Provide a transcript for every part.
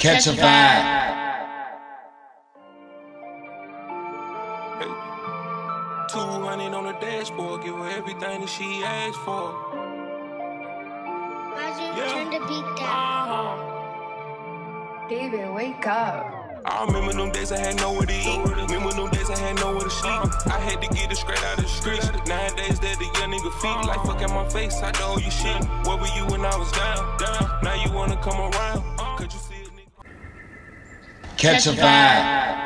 Catcha'Vibe. Hey. 200 on the dashboard, give her everything that she asked for. Turn the beat down. Baby, wake up. I remember them days I had nowhere to eat. Remember them days I had nowhere to sleep. I had to get it straight out of the streets. Nowadays that the young nigga feet. Like fuck at my face, I know you shit. Where were you when I was down? Now you wanna come around? Could you see it, nigga? Catcha'Vibe.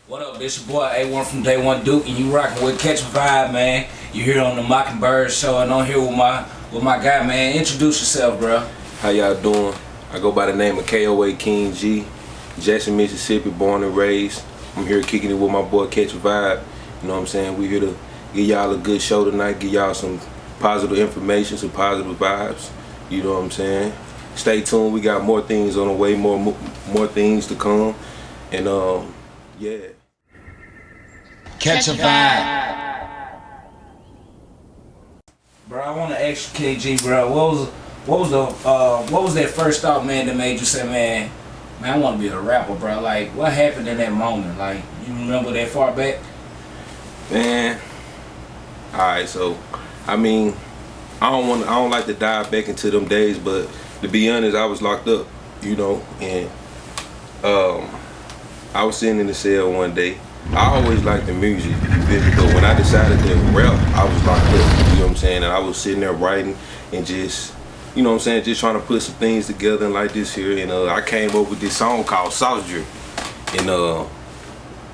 What up, this your boy A1 from Day One Duke, and you rockin' with Catcha'Vibe, man. You here on the Mokkin Birds Show, and I'm here with my guy, man. Introduce yourself, bro. How y'all doing? I go by the name of KOA King G, Jackson, Mississippi, born and raised. I'm here kicking it with my boy Catcha'Vibe. You know what I'm saying? We here to give y'all a good show tonight, give y'all some positive information, some positive vibes. You know what I'm saying? Stay tuned. We got more things on the way, more things to come, and yeah. Catcha'Vibe. Bro, I want to ask you, KG, bro, what was that first thought, man, that made you say, man, I want to be a rapper, bro? Like, what happened in that moment? Like, you remember that far back? Man, all right. So, I mean, I don't like to dive back into them days, but to be honest, I was locked up, you know, and I was sitting in the cell one day. I always liked the music, you feel me? But when I decided to rap, I was locked up, you know what I'm saying? And I was sitting there writing and just, you know what I'm saying, just trying to put some things together and like this here. And I came up with this song called Sauce Drip. And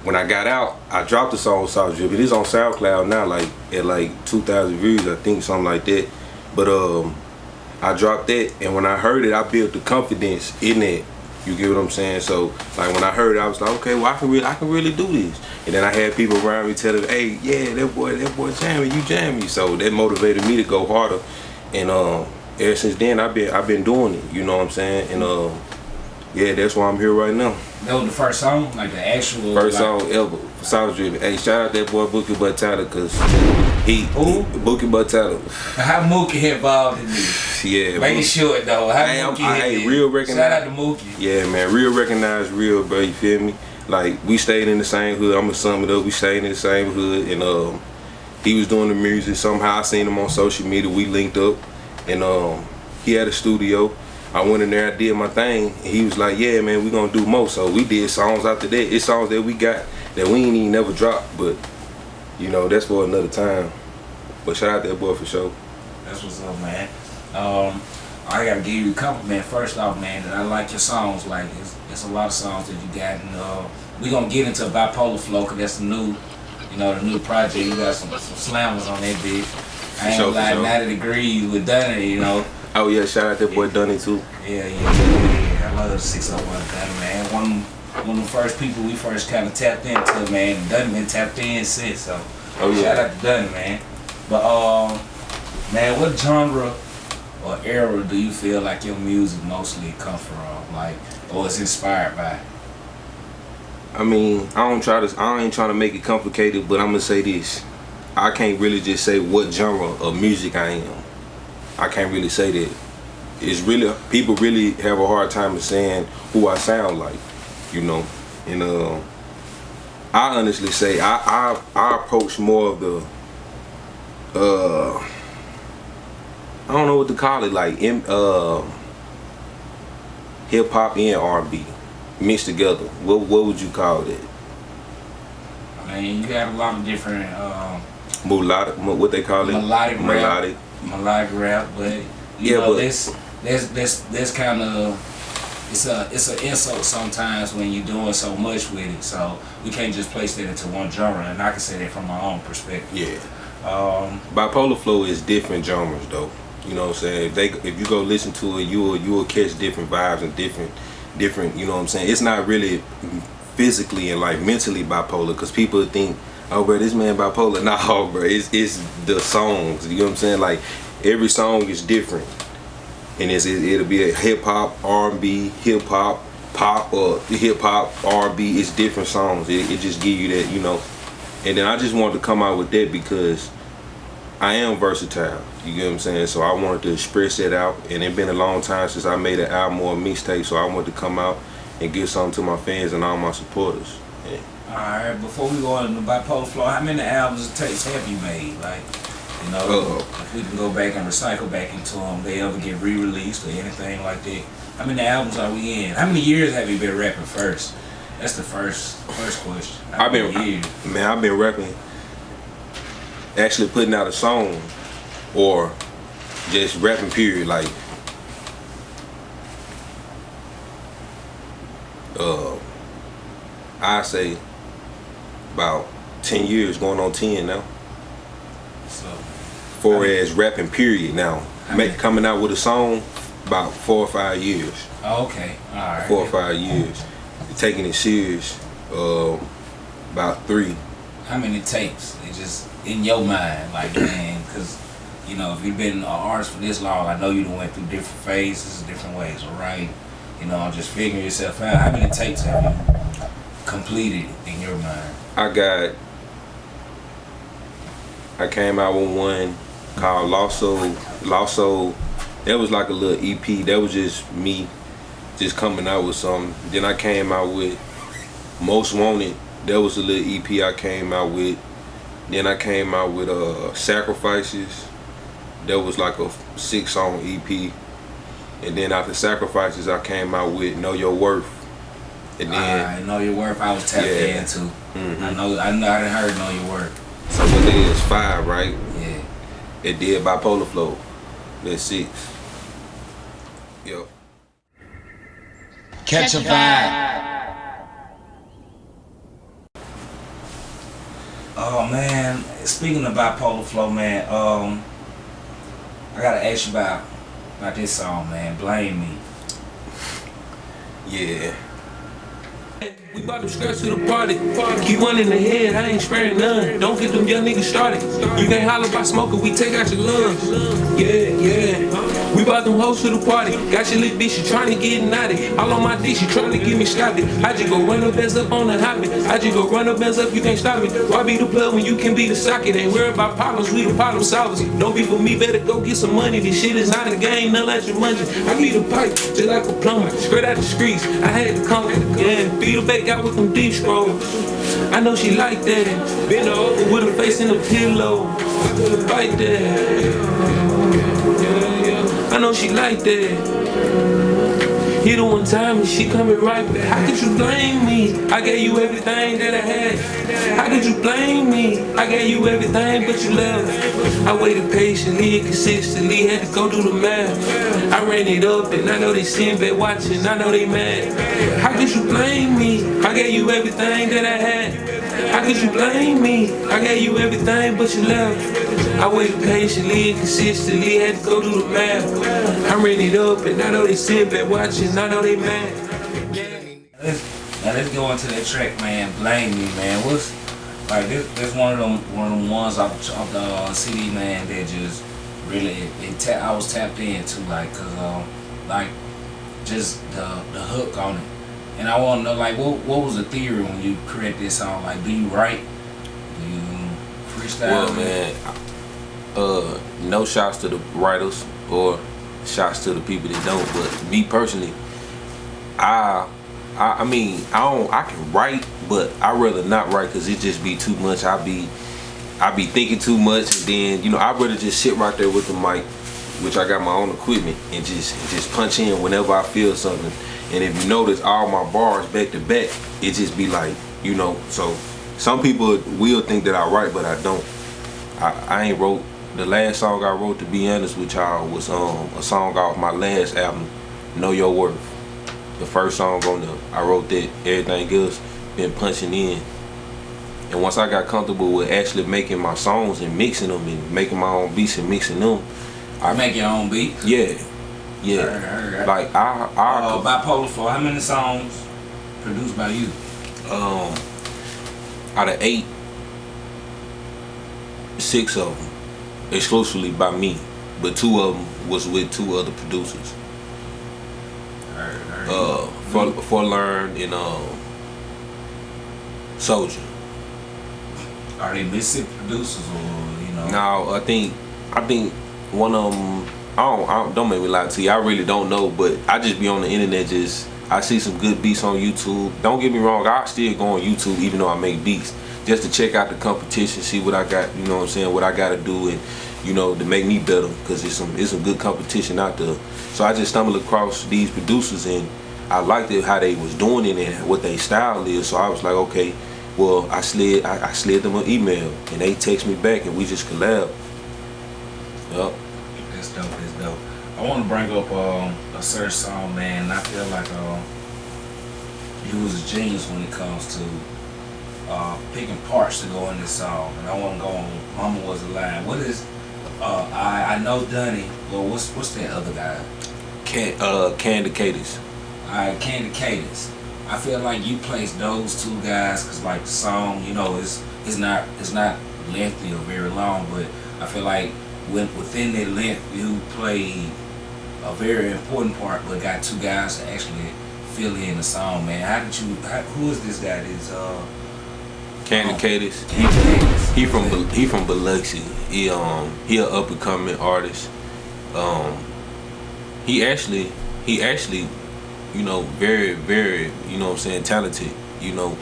when I got out, I dropped the song Sauce Drip. It is on SoundCloud now, like at like 2,000 views, I think, something like that. But I dropped that, and when I heard it, I built the confidence in it. You get what I'm saying? So like when I heard it, I was like, okay, well I can really do this. And then I had people around me telling me, hey, yeah, that boy jamming, you jamming. So that motivated me to go harder. And ever since then, I've been doing it. You know what I'm saying? And yeah, that's why I'm here right now. That was the first song, like the actual first song ever, Sauce Drip. Hey, shout out that boy Mokkin Birds Show, cause Mokkin Birds Show. How Mokkin involved in this? Yeah, make it short though. How Mokkin real recognized. Shout out to Mokkin. Yeah, man, real recognized, real, bro. You feel me? Like we stayed in the same hood. I'ma sum it up. We stayed in the same hood, and he was doing the music. Somehow I seen him on social media. We linked up, and he had a studio. I went in there, I did my thing, and he was like, yeah, man, we gonna do more. So we did songs after that. It's songs that we got that we ain't even never dropped, but, you know, that's for another time. But shout out that boy for sure. That's what's up, man. I gotta give you a compliment first off, man, that I like your songs. Like, it's a lot of songs that you got, and we gonna get into Bipolar Flow, cause that's the new, you know, the new project. You got some slammers on that bitch. I ain't gonna lie, 90 Degrees with Dunny, you know. Oh yeah, shout out that boy Dunny too. Yeah. I love 601 Dunny, man. One of the first people we first kind of tapped into, man. Dunny been tapped in since, so shout out to Dunny, man. But man, what genre or era do you feel like your music mostly come from, like, or is inspired by? I mean, I ain't trying to make it complicated, but I'm gonna say this: I can't really just say what genre of music I am. I can't really say that. It's really, people really have a hard time of saying who I sound like, you know. And I honestly say I approach more of the I don't know what to call it, like hip hop and R&B mixed together. What would you call it? I mean, you got a lot of different Melodic, what they call it? Melodic rap, but you know, that's kind of, it's an insult sometimes when you're doing so much with it. So we can't just place that into one genre, and I can say that from my own perspective. Yeah. Bipolar Flow is different genres though. You know what I'm saying? If you go listen to it, you will catch different vibes and different. You know what I'm saying? It's not really physically and like mentally bipolar, because people think, oh bro, this man bipolar. Nah, bro, it's the songs. You know what I'm saying? Like every song is different, and it'll be a hip hop, R&B, hip hop, pop, or hip hop, R&B. It's different songs. It just give you that, you know. And then I just wanted to come out with that because I am versatile. You get what I'm saying? So I wanted to express that out, and it's been a long time since I made an album or a mixtape. So I wanted to come out and give something to my fans and all my supporters. Yeah. Alright, before we go into Bipolar Flow, how many albums and tapes have you made? Like, you know, if we can go back and recycle back into them, they ever get re-released or anything like that? How many albums are we in? How many years have you been rapping first? That's the first question. I've been rapping, actually putting out a song or just rapping period, like I say about 10 years, going on 10 now. So, for as rapping period now. Coming out with a song about 4 or 5 years. Oh, okay, alright. 4 or 5 years. Taking it serious, about 3. How many tapes? They just in your mind, like, man, because, you know, if you've been an artist for this long, I know you done went through different phases, different ways, alright? You know, just figuring yourself out. How many tapes have you completed in your mind? I came out with one called Lost Soul. That was like a little EP. That was just me just coming out with something. Then I came out with Most Wanted. That was a little EP I came out with. Then I came out with Sacrifices. That was like a 6-song EP. And then after Sacrifices, I came out with Know Your Worth. And then I Know Your Worth, I was tapped into. Mm-hmm. I done heard Know Your Worth. So what that is 5, right? Yeah. It did Bipolar Flow. That's 6. Yo. Catcha'Vibe. Oh man, speaking of Bipolar Flow, man, I gotta ask you about this song, man. Blame Me. Yeah. We bought them skirts to the party. Keep one in the head, I ain't sparing none. Don't get them young niggas started. You can't holler by smoking, we take out your lungs. Yeah. We bought them hoes to the party. Got your little bitch, she tryna get naughty. All on my dick, she tryna get me sloppy. I just go run the bands up on the hobby. I just go run the bands up, you can't stop me. Why be the plug when you can be the socket? Ain't worry about problems, we the problem solvers. Don't be for me, better go get some money. This shit is not a game, none like your money. I be the pipe, just like a plumber. Straight out the streets, I had to come. Yeah, be the back out with them deep scrolls. I know she like that. Bend her over with her face in the pillow. I could've bite that. I know she like that. Hit her one time and she coming right back. How could you blame me? I gave you everything that I had. How could you blame me? I gave you everything but you left. I waited patiently and consistently, had to go do the math. I ran it up and I know they sitting back watching, I know they mad. How could you blame me? I gave you everything that I had. How could you blame me? I gave you everything but you left. I waited patiently and consistently, had to go do the math. I ran it up and I know they sit back watching, I know they mad. Now let's go into that track, man. Blame Me, man. What's like this one of them ones off the CD, man, that just really I was tapped into, like, cause like just the hook on it. And I want to know, like, what was the theory when you create this song? Like, do you write? Do you freestyle? Well, man, no shots to the writers or shots to the people that don't. But me personally, I mean, I can write, but I rather not write because it just be too much. I be thinking too much, and then, you know, I'd rather just sit right there with the mic, which I got my own equipment, and just punch in whenever I feel something. And if you notice, all my bars back to back, it just be like, you know. So some people will think that I write, but I don't. I ain't wrote. The last song I wrote, to be honest with y'all, was a song off my last album, Know Your Worth. The first song on there, I wrote that. Everything else been punching in. And once I got comfortable with actually making my songs and mixing them and making my own beats and mixing them, I make your own beats. Yeah. Heard. Like Bipolar Flow, how many songs produced by you? Out of 8, 6 of them exclusively by me, but 2 of them was with 2 other producers. For Learn and Soldier. Are they Mississippi producers, or, you know? know? No, I think one of them. Don't make me lie to you. I really don't know, but I just be on the internet. I see some good beats on YouTube. Don't get me wrong. I still go on YouTube even though I make beats, just to check out the competition, see what I got. You know what I'm saying? What I got to do, and you know, to make me better, because it's some good competition out there. So I just stumbled across these producers, and I liked it how they was doing it and what their style is. So I was like, okay, well, I slid them an email, and they text me back, and we just collab. Yup. That's dope. That's dope. I want to bring up a certain song, man. And I feel like you was a genius when it comes to picking parts to go in this song. And I want to go on "Mama Was Alive." What is I know Dunny. Well, what's that other guy? Candy Cadence. Alright, Candy Cadence. I feel like you placed those two guys because, like, the song, you know, it's not lengthy or very long, but I feel like within that length, you played a very important part, but got two guys to actually fill in the song, man. Who is this guy? This Candy Cadence. Candy Cadence. He from Biloxi. He an up and coming artist. He actually, you know, very, very, you know what I'm saying, talented. You know,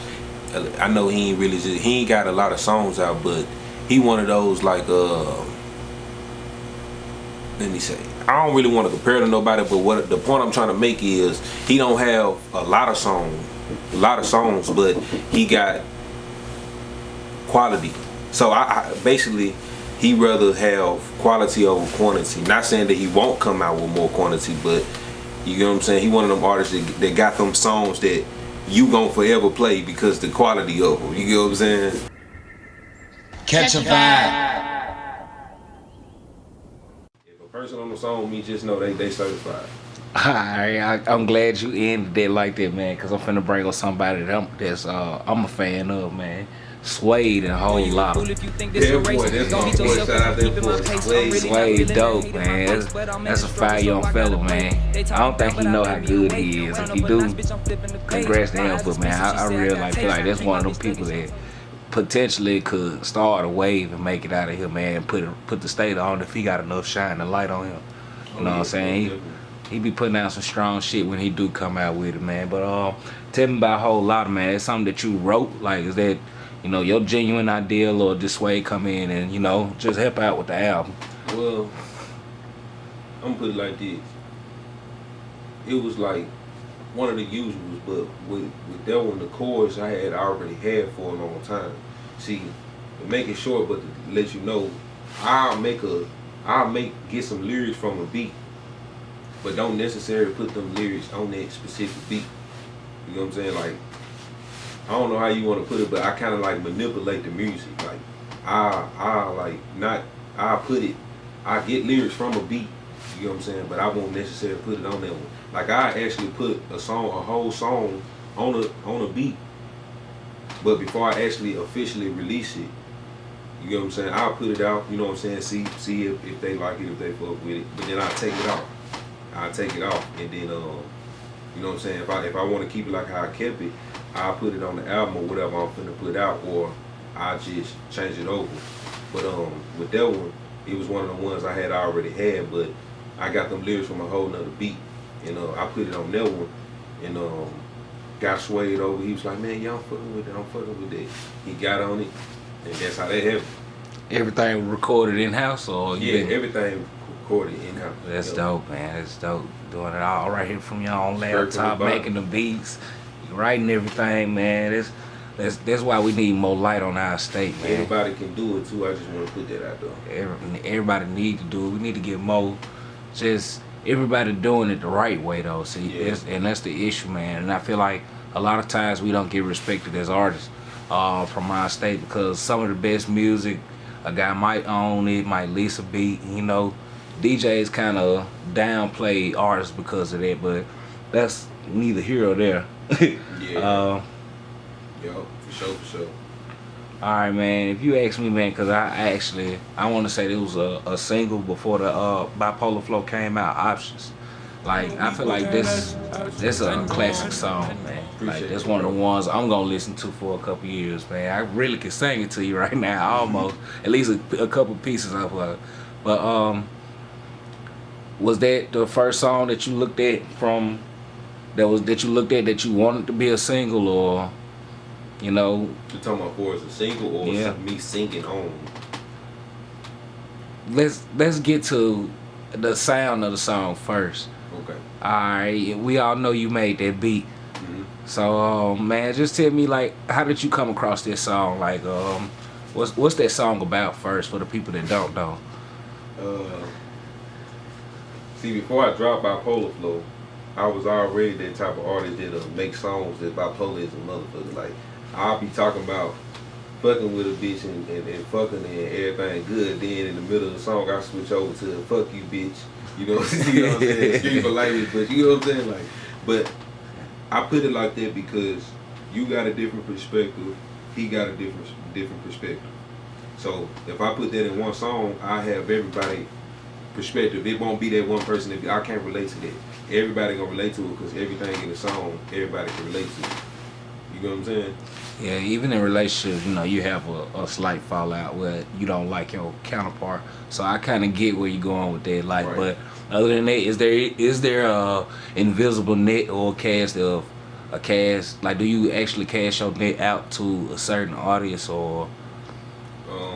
I know he ain't got a lot of songs out, but he one of those, like, let me say, I don't really want to compare to nobody, but what the point I'm trying to make is he don't have a lot of songs, but he got quality. So I basically, he rather have quality over quantity. Not saying that he won't come out with more quantity, but you know what I'm saying, he one of them artists that got them songs that you gon' forever play because the quality of them. You get what I'm saying? Catcha'Vibe. If a person on the song with me, just know they certified. Alright, I'm glad you ended it like that, man, because I'm finna bring up somebody that's I'm a fan of, man. Suede and a whole lot of. Yeah, boy, that's my boy. Shout out that boy. Suede dope, man. That's a fire young fella, man. I don't think he know how good he is. If he do, congrats to him. But man, I really feel like that's one of them people that potentially could start a wave and make it out of here, man. Put the state on if he got enough shine and light on him. You know what I'm saying? He be putting out some strong shit when he do come out with it, man. But tell me about a whole lot, man. It's something that you wrote, like, is that, you know, your genuine ideal, or just Sway come in and, you know, just help out with the album? Well, I'm gonna put it like this. It was like one of the usuals, but with that one, the chorus I had already had for a long time. See, to make it short, but to let you know, I'll get some lyrics from a beat, but don't necessarily put them lyrics on that specific beat. You know what I'm saying? Like, I don't know how you want to put it, but I kind of like manipulate the music. Like, I get lyrics from a beat, you know what I'm saying, but I won't necessarily put it on that one. Like, I actually put a whole song on a beat, but before I actually officially release it, you know what I'm saying, I'll put it out, you know what I'm saying, see if they like it, if they fuck with it, but then I'll take it off, and then, you know what I'm saying, if I want to keep it like how I kept it, I'll put it on the album or whatever I'm finna put out, or I'll just change it over. But with that one, it was one of the ones I had already had, but I got them lyrics from a whole nother beat, and I put it on that one, and got swayed over. He was like, man, y'all fucking with that, I'm fucking with that. He got on it, and that's how that happened. Everything recorded in-house, or everything recorded in-house. That's dope, man. That's dope. Doing it all right here from your own laptop, making the beats, writing everything, man. That's why we need more light on our state, man. Everybody can do it too. I just want to put that out there. Everybody need to do it. We need to get more. Just everybody doing it the right way, though. See, that's the issue, man. And I feel like a lot of times we don't get respected as artists from our state, because some of the best music, a guy might own it, might lease a beat, you know. DJs kind of downplay artists because of that, but that's neither here or there. Yeah, for sure. Alright, man, if you ask me, man, because I want to say there was a single before the Bipolar Flow came out, Options. Like I feel like this is a classic song, man. Like that's one of the ones I'm gonna listen to for a couple years, man. I really can sing it to you right now, almost at least a couple pieces of it. But was that the first song that you looked at that you wanted to be a single, or you know? You talking about for as a single or me singing on? Let's get to the sound of the song first. Okay. Alright, we all know you made that beat. So man, just tell me, like, how did you come across this song? Like, what's that song about first for the people that don't know? See, before I dropped Bipolar Flow, I was already that type of artist that make songs that bipolar is a motherfucker. Like, I'll be talking about fucking with a bitch and fucking and everything good. Then in the middle of the song, I switch over to fuck you, bitch. You know what I'm saying? Street for language, but you know what I'm saying? Like, but I put it like that because you got a different perspective, he got a different perspective. So if I put that in one song, I have everybody perspective. It won't be that one person that I can't relate to that. Everybody gonna relate to it because everything in the song, everybody can relate to it. You know what I'm saying? Yeah, even in relationships, you know, you have a slight fallout where you don't like your counterpart. So I kind of get where you're going with that. Like, Right. But other than that, is there a invisible net or a cast? Like, do you actually cast your net out to a certain audience, or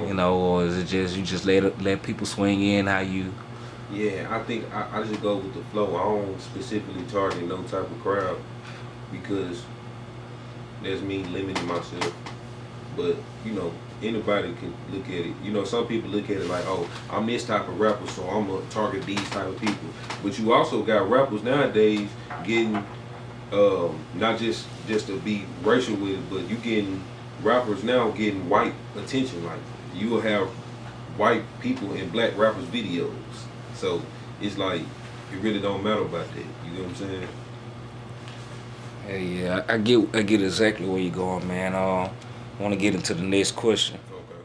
you know, or is it just you just let people swing in how you? Yeah, I think I just go with the flow. I don't specifically target no type of crowd because that's me limiting myself. But, you know, anybody can look at it. You know, some people look at it like, oh, I'm this type of rapper, so I'm going to target these type of people. But you also got rappers nowadays getting, not just to be racial with it, but you getting rappers now getting white attention. Like, you will have white people in black rappers' videos. So it's like, it really don't matter about that. You know what I'm saying? Yeah, I get exactly where you're going, man. I want to get into the next question. Okay.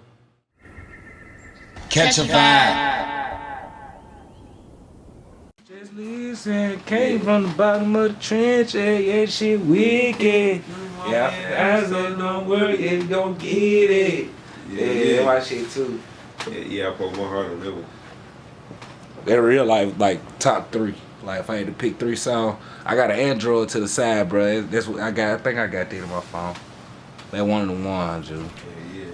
Catcha'Vibe. Just listen, came from the bottom of the trench, yeah, shit wicked. Yeah, I said don't worry, yeah, you gon' get it. Yeah, my shit too. Yeah, I put my heart on that one. They're real life, like top 3. Like if I had to pick 3 songs, I got an Android to the side, bro. That's what I got. I think I got that in my phone. That one of the ones, dude. Yeah.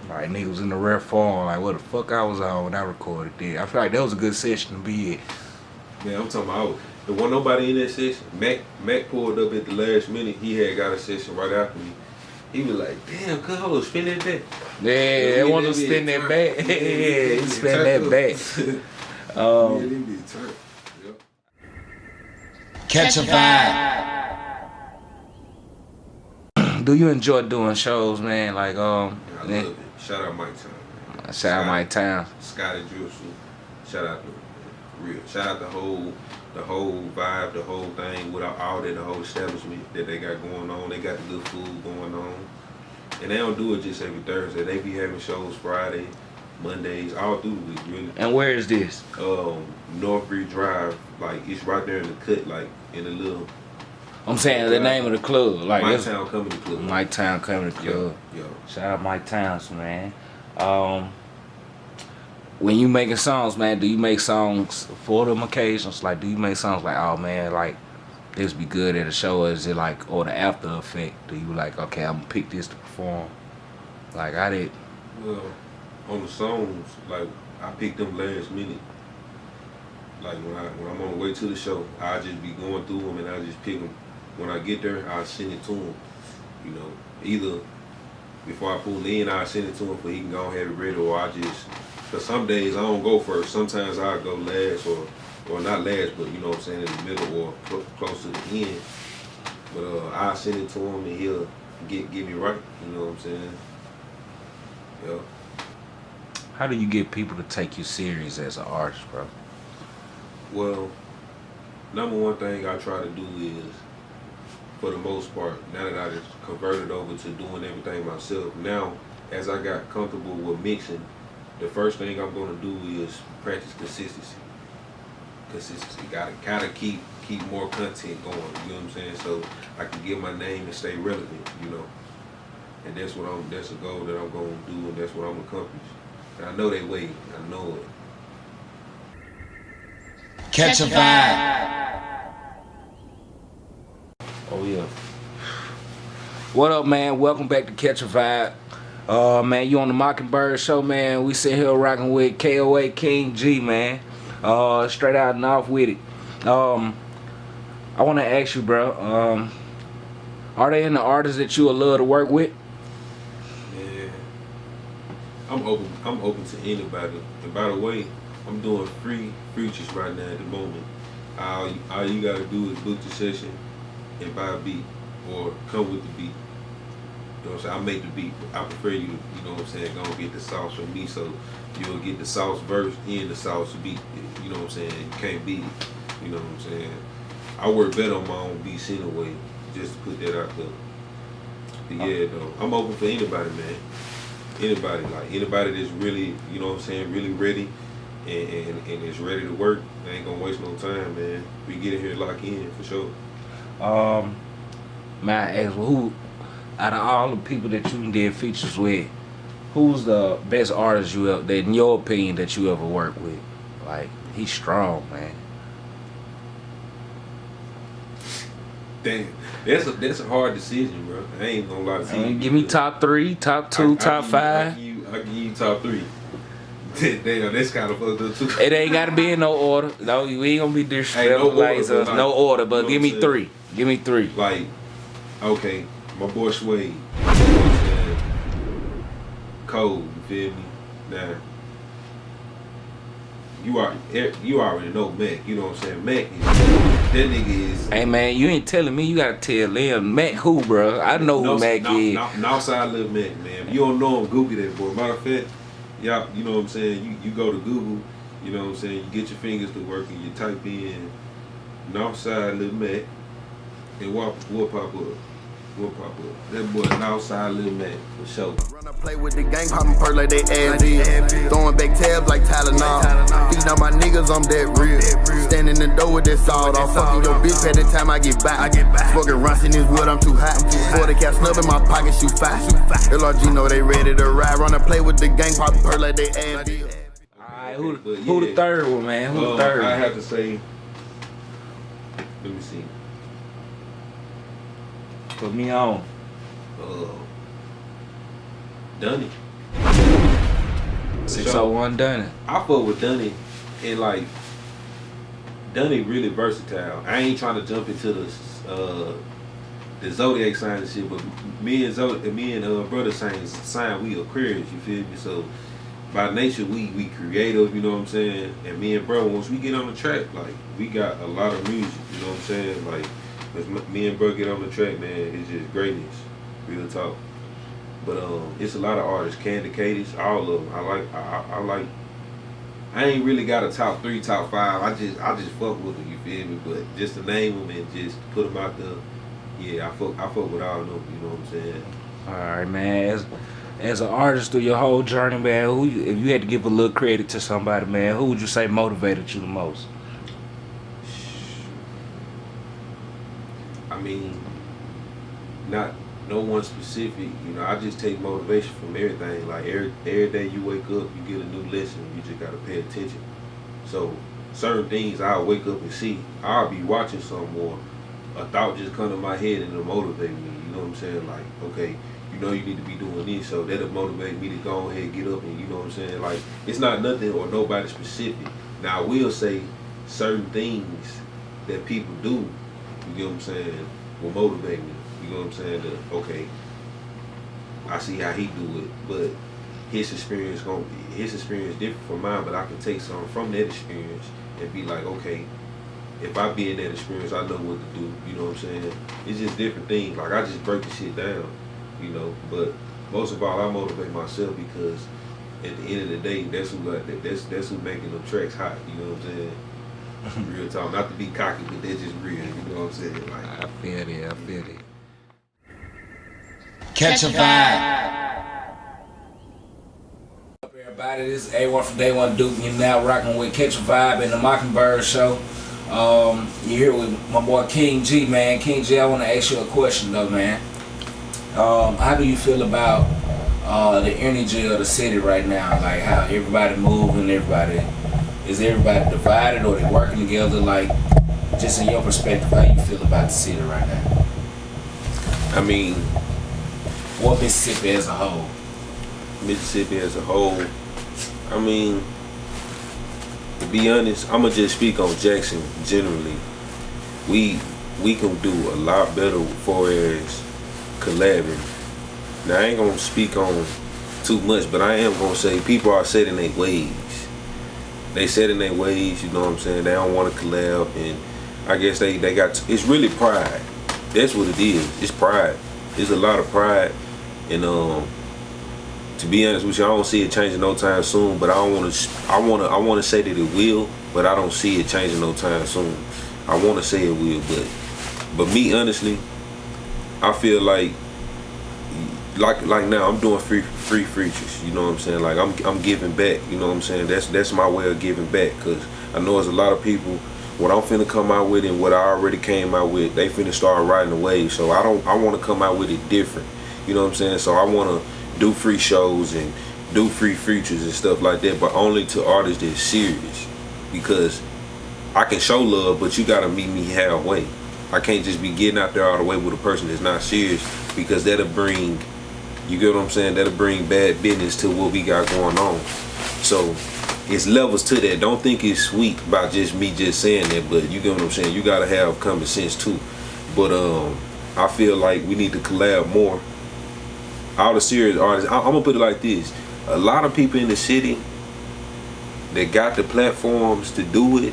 Like niggas in the rare form, like what the fuck I was on when I recorded that. I feel like that was a good session to be at. Man, I'm talking about, there wasn't nobody in that session. Mac pulled up at the last minute. He had got a session right after me. He was like, damn, cuz hold on, spin that back. Yeah, they want to spin that back. Yeah, spin that back. Catcha'Vibe. Do you enjoy doing shows, man? Like, I love it. Shout out Mike Town. Shout out Mike Town. Scotty Drizzle. Shout out to real. Shout out the whole vibe, the whole thing with all that, the whole establishment that they got going on. They got the good food going on. And they don't do it just every Thursday. They be having shows Friday, Mondays, all through the week, really. And where is this? Northbury Drive. Like, it's right there in the cut, like, in a little... I'm saying the name of the club. Like Mike Town Comedy Club. Mike Town Comedy Club. Yeah. Shout out Mike Towns, man. When you making songs, man, do you make songs for them occasions? Like, do you make songs like, oh man, like this be good at a show? Or is it like, or the after effect? Do you like, okay, I'm gonna pick this to perform? Like I did. Well, on the songs, like I pick them last minute. Like when I'm on the way to the show, I just be going through them and I just pick them. When I get there, I send it to him. You know, either before I pull in, I send it to him so he can go and have it ready, or I just, cause some days I don't go first. Sometimes I go last, or not last, but you know what I'm saying, in the middle or close to the end. But I send it to him and he'll get me right. You know what I'm saying? Yeah. How do you get people to take you serious as an artist, bro? Well, number one thing I try to do is, for the most part, now that I just converted over to doing everything myself, now as I got comfortable with mixing, the first thing I'm going to do is practice consistency. Cause it gotta keep more content going. You know what I'm saying? So I can get my name and stay relevant. You know, and that's a goal that I'm gonna do, and that's what I'm gonna accomplish. And I know they wait. I know it. Catcha'Vibe. Oh yeah. What up, man? Welcome back to Catcha'Vibe. Man, you on the Mokkin Birds Show, man. We sit here rocking with KOA King G, man. Straight out and off with it. I want to ask you, bro. Are they any artists that you would love to work with? Yeah, I'm open to anybody. And by the way, I'm doing free features right now at the moment. All you gotta do is book the session and buy a beat or come with the beat. You know what I'm saying? I make the beat. I prefer you to, you know what I'm saying, go get the sauce from me, so you'll get the sauce verse and the sauce beat. You know what I'm saying? You can't beat it. You know what I'm saying? I work better on my own beats anyway, just to put that out there. But yeah, though, I'm open for anybody, man. Anybody that's really, you know what I'm saying, really ready and is ready to work. They ain't gonna waste no time, man. We get in here lock in for sure. Man, I ask, who, out of all the people that you did features with, who's the best artist you ever, that in your opinion, that you ever worked with? Like, he's strong, man. Damn, that's a hard decision, bro. I ain't gonna lie to you. Give me top 3, top 2, top 5. I give you top 3. Damn, that's kind of fucked up too. It ain't gotta be in no order. No, we ain't gonna be disrespectful. No order, but give me 3. Give me 3. Like, okay, my boy Sway. You know what I'm saying? Cole, you feel me? Now, you already know Mac. You know what I'm saying? Mac is, that nigga is. Hey man, you ain't telling me. You gotta tell them. Mac who, bro? I know who Mac is. Northside Lil Mac, man. If you don't know him, Google that boy. Matter of fact, y'all, you know what I'm saying? You go to Google, you know what I'm saying? You get your fingers to work and you type in Northside Lil Mac, and what pop up? What pop up? That boy Northside Lil Mac for sure. Run up play with the gang, poppin' perk like they Advil. Throwing back tabs like Tylenol. Feeding on my niggas, I'm that real. Standing in the door with that salt off. Fucking your bitch at the time I get back. Smoking runts in this wood, I'm too hot. 40 cap snub in my pocket, shoot fire. LRG know they ready to ride. Run up play with the gang, poppin' perk like they Advil. Alright, who the third one, man? Who the third? I have to say, let me see. Put me on. Dunny. 601 Dunny. I fuck with Dunny, and like Dunny really versatile. I ain't trying to jump into the zodiac sign and shit, but me and brother sign we Aquarius, you feel me? So by nature we creative, you know what I'm saying? And me and bro, once we get on the track, like we got a lot of music, you know what I'm saying? Like as me and bro get on the track, man, it's just greatness, real talk. But it's a lot of artists, Candy Katie's, all of them. I like. I ain't really got a top 3, top 5. I just fuck with them, you feel me? But just to name them and just put them out there, yeah, I fuck with all of them. You know what I'm saying? All right, man. As an artist through your whole journey, man, if you had to give a little credit to somebody, man, who would you say motivated you the most? I mean, no one specific, you know, I just take motivation from everything. Like every day you wake up, you get a new lesson, you just gotta pay attention. So certain things I'll wake up and see, I'll be watching some more, a thought just come to my head and it'll motivate me, you know what I'm saying? Like, okay, you know you need to be doing this, so that'll motivate me to go ahead and get up and, you know what I'm saying? Like, it's not nothing or nobody specific. Now I will say certain things that people do, you know what I'm saying, will motivate me. You know what I'm saying? Okay, I see how he do it, but his experience different from mine. But I can take something from that experience and be like, okay, if I be in that experience, I know what to do. You know what I'm saying? It's just different things. Like I just break the shit down, you know. But most of all, I motivate myself because at the end of the day, that's who making them tracks hot. You know what I'm saying? Real talk, not to be cocky, but that's just real. You know what I'm saying? Like, I feel it. I feel it. Catcha'Vibe. Everybody, everybody, this is A1 from Day One Duke. You're now rocking with Catcha'Vibe and the Mokkin Birds Show. You're here with my boy King G, man. King G, I want to ask you a question though, man. How do you feel about the energy of the city right now? Like how everybody moving, is everybody divided or they working together? Like, just in your perspective, how you feel about the city right now? I mean, what Mississippi as a whole? Mississippi as a whole, I mean, to be honest, I'ma just speak on Jackson generally. We can do a lot better as far as collabing. Now I ain't gonna speak on too much, but I am gonna say people are set in their ways. They set in their ways, you know what I'm saying? They don't want to collab, and I guess they got, it's really pride. That's what it is. It's pride. There's a lot of pride, and to be honest with you, I don't see it changing no time soon. But I want to say that it will, but I don't see it changing no time soon. I want to say it will, but me honestly, I feel like now I'm doing free features. You know what I'm saying? Like I'm giving back. You know what I'm saying? That's my way of giving back, cause I know there's a lot of people. What I'm finna come out with and what I already came out with, they finna start riding the wave. So I want to come out with it different. You know what I'm saying? So I want to do free shows and do free features and stuff like that, but only to artists that's serious. Because I can show love, but you gotta meet me halfway. I can't just be getting out there all the way with a person that's not serious, because that'll bring, you get what I'm saying? That'll bring bad business to what we got going on. So it's levels to that. Don't think it's sweet by just me just saying that, but you get what I'm saying? You gotta have common sense too. But I feel like we need to collab more. All the serious artists, I'm gonna put it like this: a lot of people in the city that got the platforms to do it,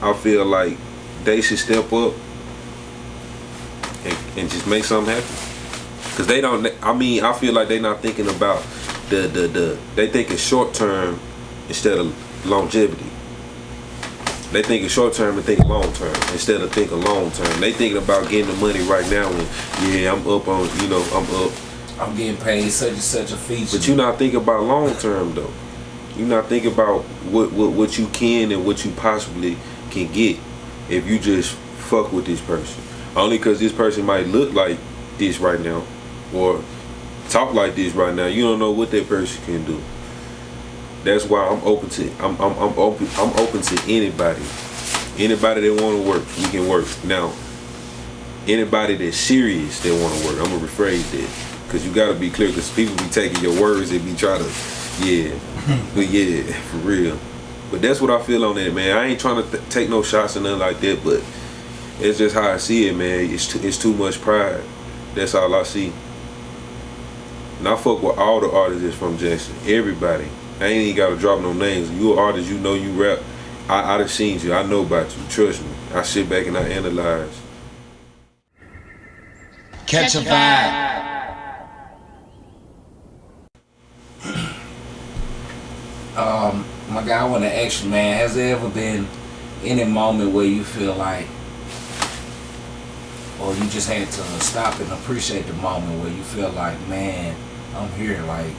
I feel like they should step up and just make something happen. Cause they don't. I mean, I feel like they not thinking about they thinking short term instead of longevity. They thinking short term and thinking long term instead of thinking long term. They thinking about getting the money right now and yeah, I'm up on, you know, I'm up. I'm getting paid such and such a feature. But you're not thinking about long term though. You're not thinking about what you can and what you possibly can get if you just fuck with this person. Only because this person might look like this right now or talk like this right now. You don't know what that person can do. That's why I'm open to anybody. Anybody that want to work, we can work. Now, anybody that's serious that want to work, I'm gonna rephrase that, because you gotta be clear, because people be taking your words and be trying to, yeah, but yeah, for real. But that's what I feel on that, man. I ain't trying to take no shots or nothing like that, but it's just how I see it, man. It's too much pride. That's all I see. And I fuck with all the artists that's from Jackson. Everybody. I ain't even gotta drop no names. You an artist, you know you rap. I done seen you. I know about you. Trust me. I sit back and I analyze. Catcha'Vibe. My guy, I want to ask you, man, has there ever been any moment where you feel like, or you just had to stop and appreciate the moment where you feel like, man, I'm here, like,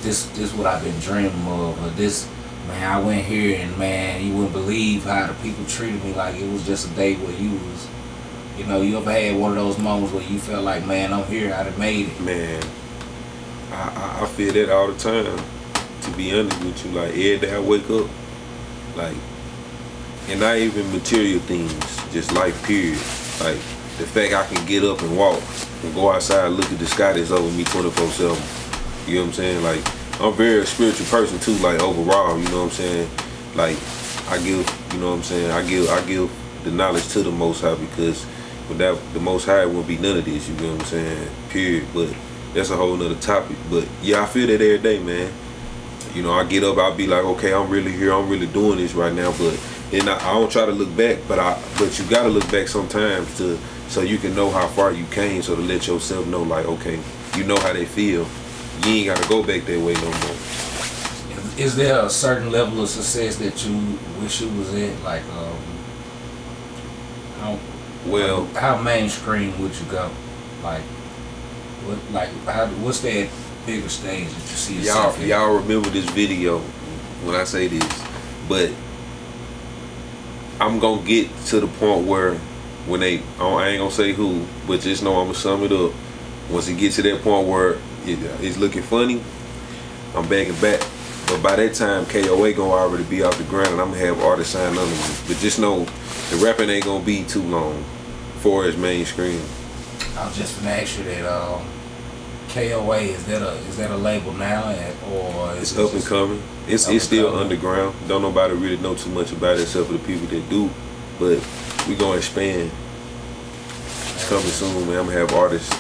this what I've been dreaming of, or this, man, I went here and, man, you wouldn't believe how the people treated me like it was just a day where you was, you know, you ever had one of those moments where you felt like, man, I'm here, I done made it? Man, I feel that all the time, to be honest with you. Like, every day I wake up, like, and not even material things, just life period. Like, the fact I can get up and walk and go outside and look at the sky that's over me 24/7. You know what I'm saying? Like, I'm a very spiritual person too, like, overall, you know what I'm saying? Like, I give, you know what I'm saying, I give the knowledge to the Most High, because without the Most High, it wouldn't be none of this, you know what I'm saying, period. But that's a whole nother topic. But yeah, I feel that every day, man. You know, I get up, I'll be like, okay, I'm really here, I'm really doing this right now. But then I don't try to look back, but you gotta look back sometimes so you can know how far you came, so to let yourself know, like, okay, you know how they feel. You ain't gotta go back that way no more. Is there a certain level of success that you wish you was at? Like, how mainstream would you go? Like, what's that bigger stage that you see yourself in? Y'all remember this video when I say this, but I'm gonna get to the point where when I ain't gonna say who, but just know I'm gonna sum it up. Once it gets to that point where it's looking funny, I'm backing back. But by that time, KOA gonna already be off the ground, and I'm gonna have artists signed under me. But just know, the rapping ain't gonna be too long for its mainstream. I was just gonna ask you that. KOA, is that a label now, or it's up and coming? It's still underground. Don't nobody really know too much about it except for the people that do. But we gonna expand. It's coming soon, man. I'm gonna have artists,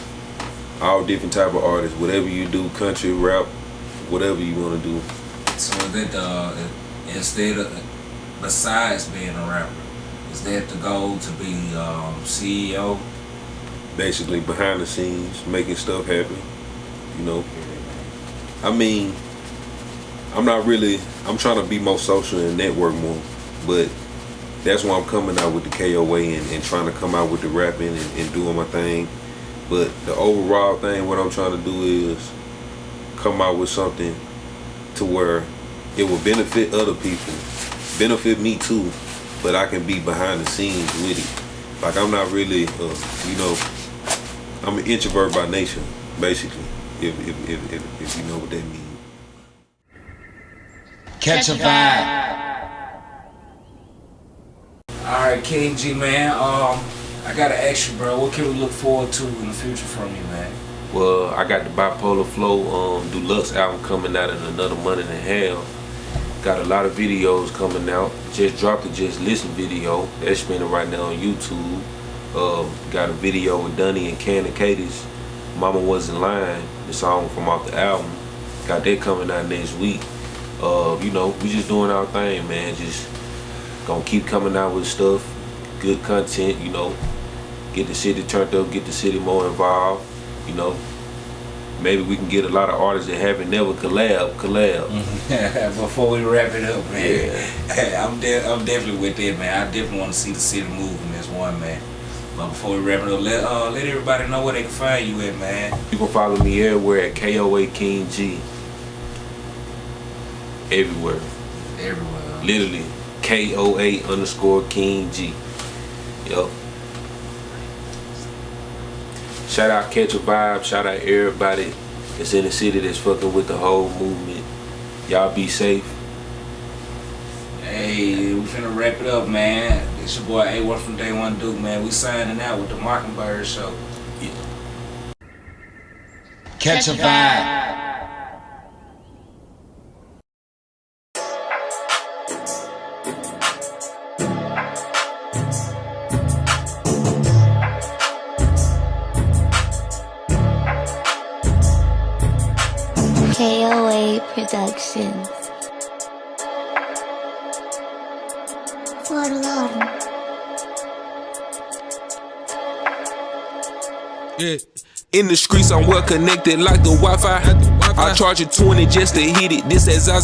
all different type of artists. Whatever you do, country, rap, whatever you wanna do. So is that instead of, besides being a rapper, is that the goal to be CEO? Basically behind the scenes, making stuff happen. You know, I mean, I'm trying to be more social and network more, but that's why I'm coming out with the KOA and trying to come out with the rapping and doing my thing. But the overall thing, what I'm trying to do is come out with something to where it will benefit other people, benefit me too, but I can be behind the scenes with it. Like, I'm not really, you know, I'm an introvert by nature, basically, if you know what that means. Catcha'Vibe. Alright, King G, man, I gotta ask you, bro, what can we look forward to in the future from you, man? Well, I got the Bipolar Flow Deluxe album coming out in another month and a half. Got a lot of videos coming out. Just dropped the Just Listen video. That's spinning right now on YouTube. Got a video with Dunny and Candy Katie's Mama Wasn't Lying, the song from off the album. Got that coming out next week. You know, we just doing our thing, man. Just gonna keep coming out with stuff, good content, you know. Get the city turned up, get the city more involved, you know. Maybe we can get a lot of artists that haven't never collab. Before we wrap it up, man, yeah. I'm definitely with that, man. I definitely want to see the city moving as one, man. But before we wrap it up, let everybody know where they can find you at, man. You can follow me everywhere at KOA King G. Everywhere. Everywhere. Literally, KOA_King G. Yup. Shout out Catcha'Vibe, shout out everybody that's in the city that's fucking with the whole movement. Y'all be safe. Hey, we finna wrap it up, man. It's your boy A1 from Day One Duke, man. We signing out with the Mokkin Birds Show. Yeah. Catcha'Vibe. KOA Productions. Yeah. In the streets, I'm well connected like the Wi-Fi. I charge you 20 just to hit it. This as I